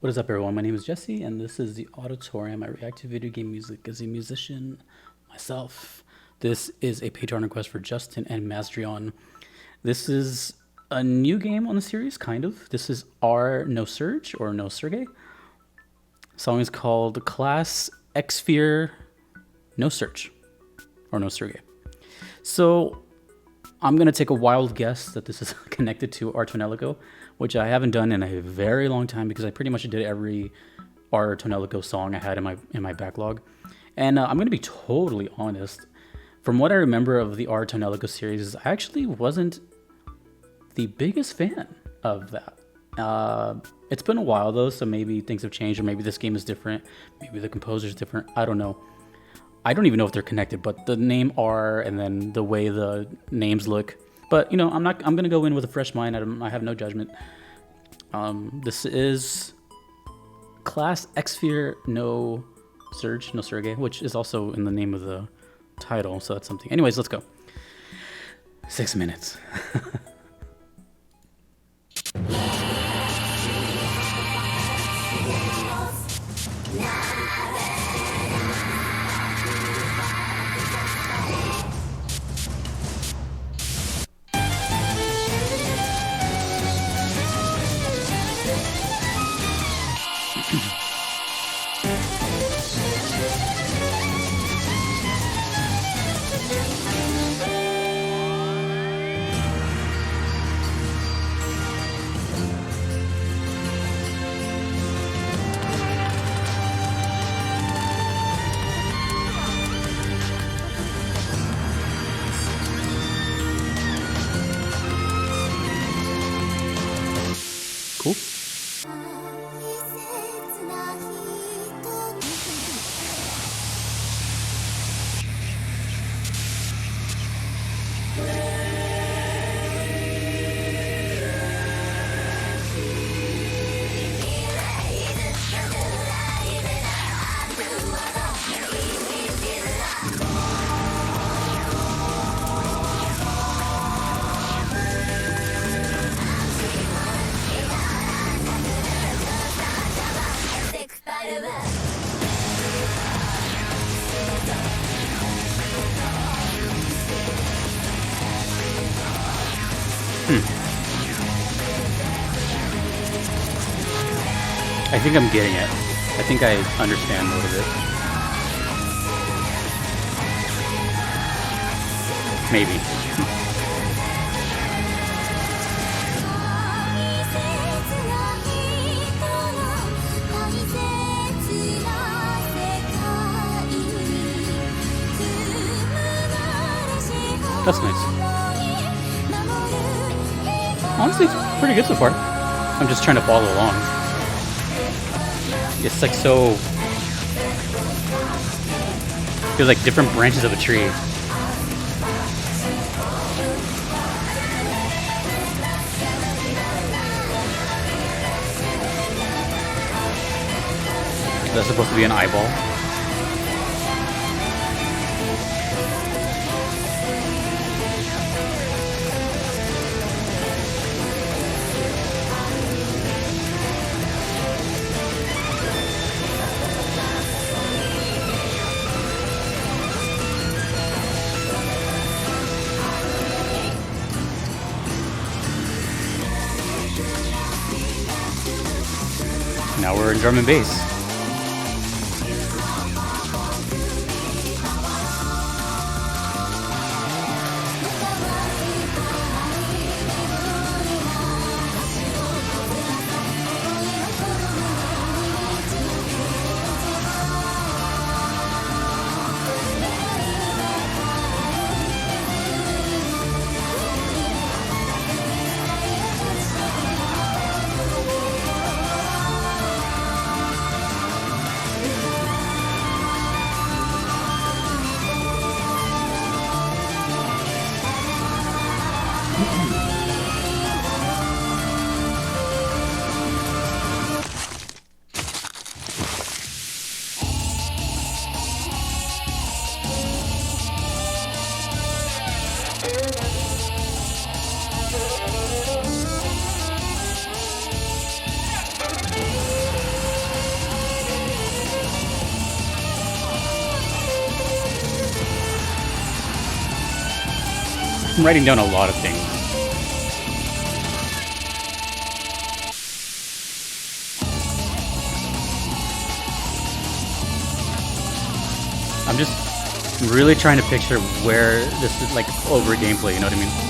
What is up, everyone? My name is Jesse, and this is the Auditorium. I react to video game music as a musician myself. This is a Patreon request for Justin and Masdrion. This is a new game on the series, kind of. This is our Nosurge, or Nosurge. The song is called Class X-Fear Nosurge, or Nosurge. So, I'm going to take a wild guess that this is connected to our Tonelico, which I haven't done in a very long time because I pretty much did every our Tonelico song I had in my backlog. And I'm going to be totally honest. From what I remember of the our Tonelico series, I actually wasn't the biggest fan of that. It's been a while though, so maybe things have changed, or maybe this game is different. Maybe the composer's different. I don't know. I don't even know if they're connected, but the name R and then the way the names look. But, you know, I'm going to go in with a fresh mind. I have no judgment. This is Class X-Fear Nosurge, which is also in the name of the title, so that's something. Anyways, let's go. 6 minutes. Cool. I think I'm getting it. I think I understand most of it. Maybe. That's nice. Honestly, it's pretty good so far. I'm just trying to follow along. It's like so... feels like different branches of a tree. That's supposed to be an eyeball. Now we're in drum and bass. I'm writing down a lot of things. I'm just really trying to picture where this is like over gameplay, you know what I mean?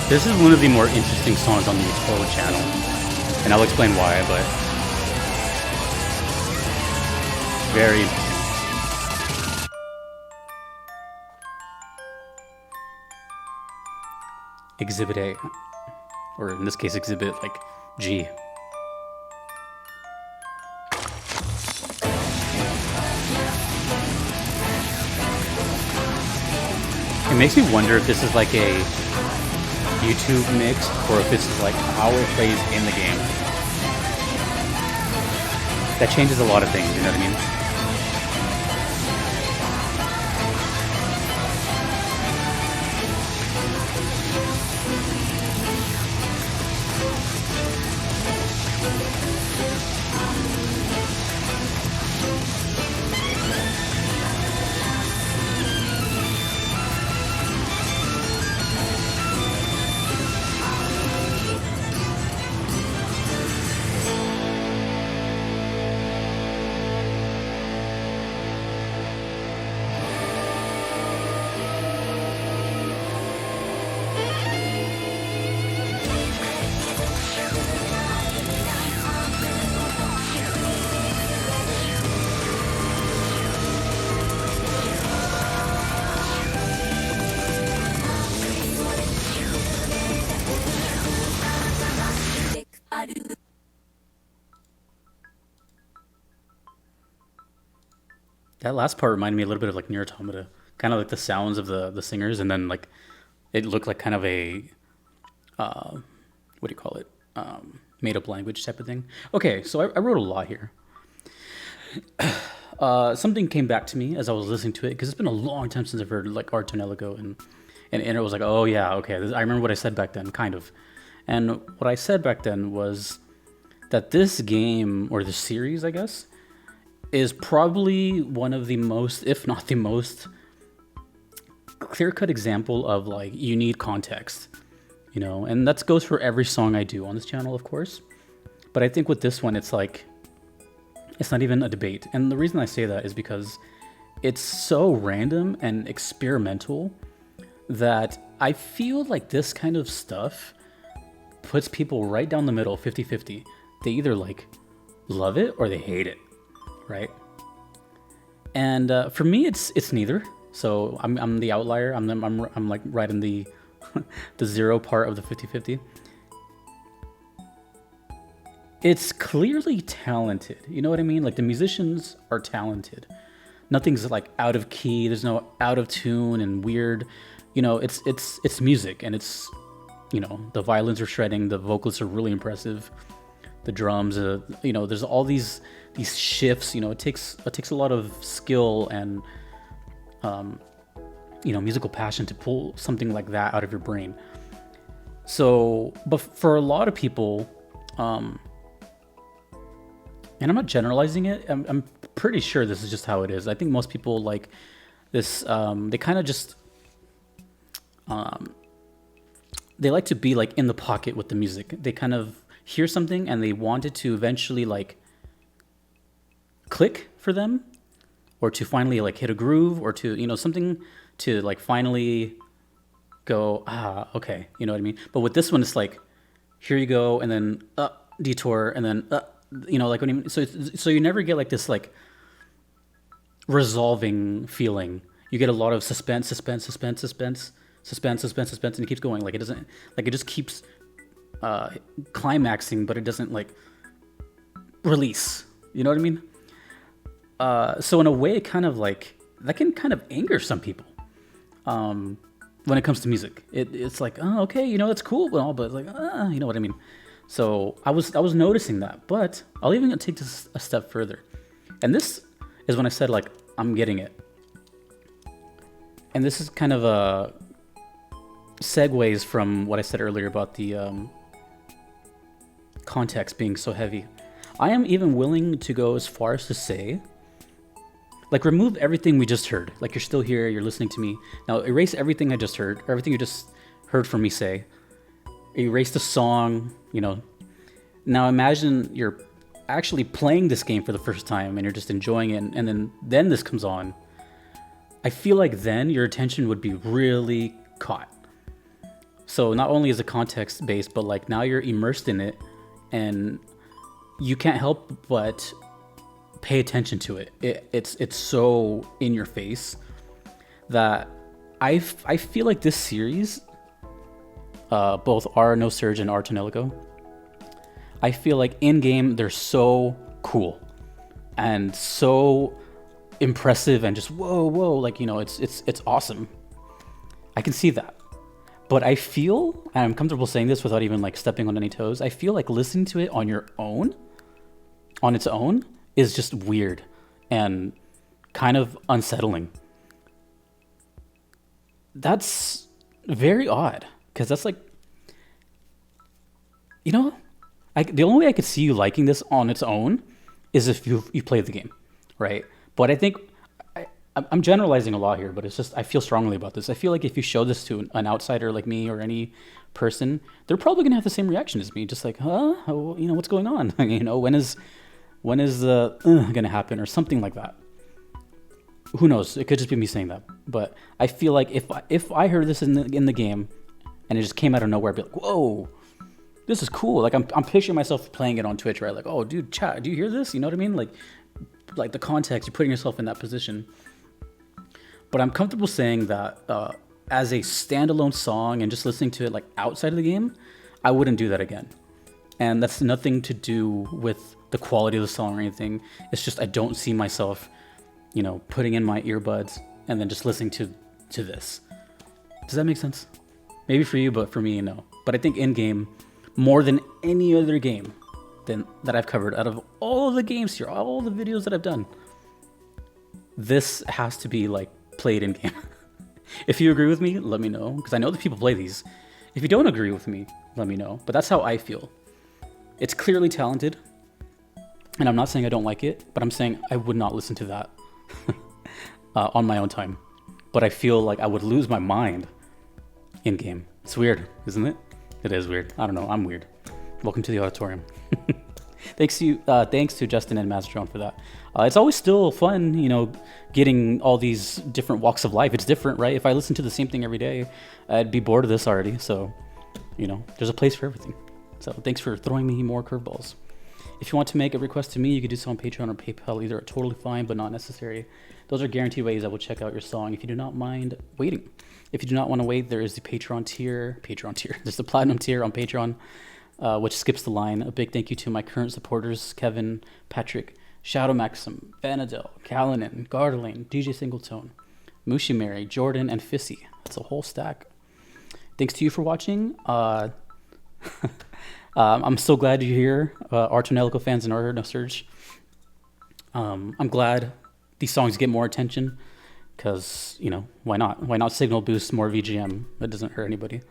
This is one of the more interesting songs on the Toro channel, and I'll explain why, but very interesting. Exhibit A, or in this case, Exhibit like G. It makes me wonder if this is like a YouTube mix, or if this is like how it plays in the game. That changes a lot of things, you know what I mean? That last part reminded me a little bit of like Nier Automata, kind of like the sounds of the singers, and then like it looked like kind of a what do you call it, made up language type of thing. Okay, so I wrote a lot here. Something came back to me as I was listening to it, because it's been a long time since I've heard like Art Tonelico, and it was like, oh yeah, okay, I remember what I said back then, kind of. And what I said back then was that this game, or this series, I guess, is probably one of the most, if not the most, clear-cut example of like, you need context, you know, and that goes for every song I do on this channel, of course. But I think with this one, it's like, it's not even a debate. And the reason I say that is because it's so random and experimental that I feel like this kind of stuff puts people right down the middle, 50-50. They either like love it or they hate it, right? And for me, it's neither. So I'm the outlier. I'm like right in the the zero part of the 50-50. It's clearly talented. You know what I mean? Like the musicians are talented. Nothing's like out of key. There's no out of tune and weird. You know, it's music, and it's, you know, the violins are shredding. The vocalists are really impressive. The drums, you know, there's all these shifts. You know, it takes a lot of skill and you know, musical passion to pull something like that out of your brain. So, but for a lot of people, and I'm not generalizing it, I'm pretty sure this is just how it is. I think most people like this, they kind of just, they like to be like in the pocket with the music. They kind of hear something and they want it to eventually like click for them, or to finally like hit a groove, or to, you know, something to like finally go, okay, you know what I mean? But with this one, it's like, here you go, and then detour, and then you know, like when you, so you never get like this like resolving feeling. You get a lot of suspense, and it keeps going. Like it doesn't, like it just keeps climaxing, but it doesn't like release. You know what I mean? So in a way, it kind of like, that can kind of anger some people. when it comes to music. It's like, oh, okay, you know, it's cool and all, but it's like, you know what I mean. So I was noticing that, but I'll even take this a step further, and this is when I said like I'm getting it, and this is kind of a segues from what I said earlier about the context being so heavy. I am even willing to go as far as to say, like, remove everything we just heard. Like, you're still here, you're listening to me. Now, erase everything I just heard, or everything you just heard from me say. Erase the song, you know. Now, imagine you're actually playing this game for the first time, and you're just enjoying it, and then this comes on. I feel like then your attention would be really caught. So not only is it context based, but like now you're immersed in it, and you can't help but pay attention to it. It's so in your face that I feel like this series, both our Nosurge and our Tonelico, I feel like in game they're so cool and so impressive and just whoa, like, you know, it's awesome. I can see that. But I feel, and I'm comfortable saying this without even like stepping on any toes, I feel like listening to it on your own, on its own, is just weird and kind of unsettling. That's very odd, because that's like, you know, the only way I could see you liking this on its own is if you play the game, right? But I think I'm generalizing a lot here, but it's just I feel strongly about this. I feel like if you show this to an outsider like me or any person, they're probably gonna have the same reaction as me, just like, huh, you know, what's going on? You know, when is gonna happen or something like that. Who knows? It could just be me saying that, but I feel like if I heard this in the game and it just came out of nowhere, I'd be like, whoa, this is cool. Like I'm picturing myself playing it on Twitch, right? Like, oh, dude, chat, do you hear this? You know what I mean? Like the context, you're putting yourself in that position. But I'm comfortable saying that as a standalone song and just listening to it like outside of the game, I wouldn't do that again. And that's nothing to do with the quality of the song or anything. It's just I don't see myself, you know, putting in my earbuds and then just listening to this. Does that make sense? Maybe for you, but for me, no. But I think in game, more than any other game that I've covered, out of all the games here, all the videos that I've done, this has to be like played in game. If you agree with me, let me know, because I know that people play these. If you don't agree with me, let me know. But that's how I feel. It's clearly talented, and I'm not saying I don't like it, but I'm saying I would not listen to that on my own time. But I feel like I would lose my mind in game. It's weird, isn't it? It is weird. I don't know. I'm weird. Welcome to the auditorium. Thanks to Justin and Masdrion for that. It's always still fun, you know, getting all these different walks of life. It's different, right? If I listen to the same thing every day, I'd be bored of this already. So, you know, there's a place for everything. So thanks for throwing me more curveballs. If you want to make a request to me, you can do so on Patreon or PayPal. Either are totally fine, but not necessary. Those are guaranteed ways I will check out your song if you do not mind waiting. If you do not want to wait, there is the Patreon tier. There's the Platinum tier on Patreon, which skips the line. A big thank you to my current supporters, Kevin, Patrick, Shadow Maxim, Vanadel, Callanan, Gardeling, DJ Singletone, Mushi Mary, Jordan, and Fissy. That's a whole stack. Thanks to you for watching. I'm so glad you're here, our Tonelico fans and our Nosurge. I'm glad these songs get more attention, because, you know, why not? Why not signal boost more VGM? That doesn't hurt anybody.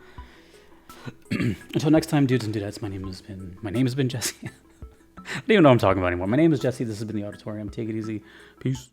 Until next time, dudes and dudettes, my name has been Jesse. I don't even know what I'm talking about anymore. My name is Jesse. This has been the Auditorium. Take it easy. Peace.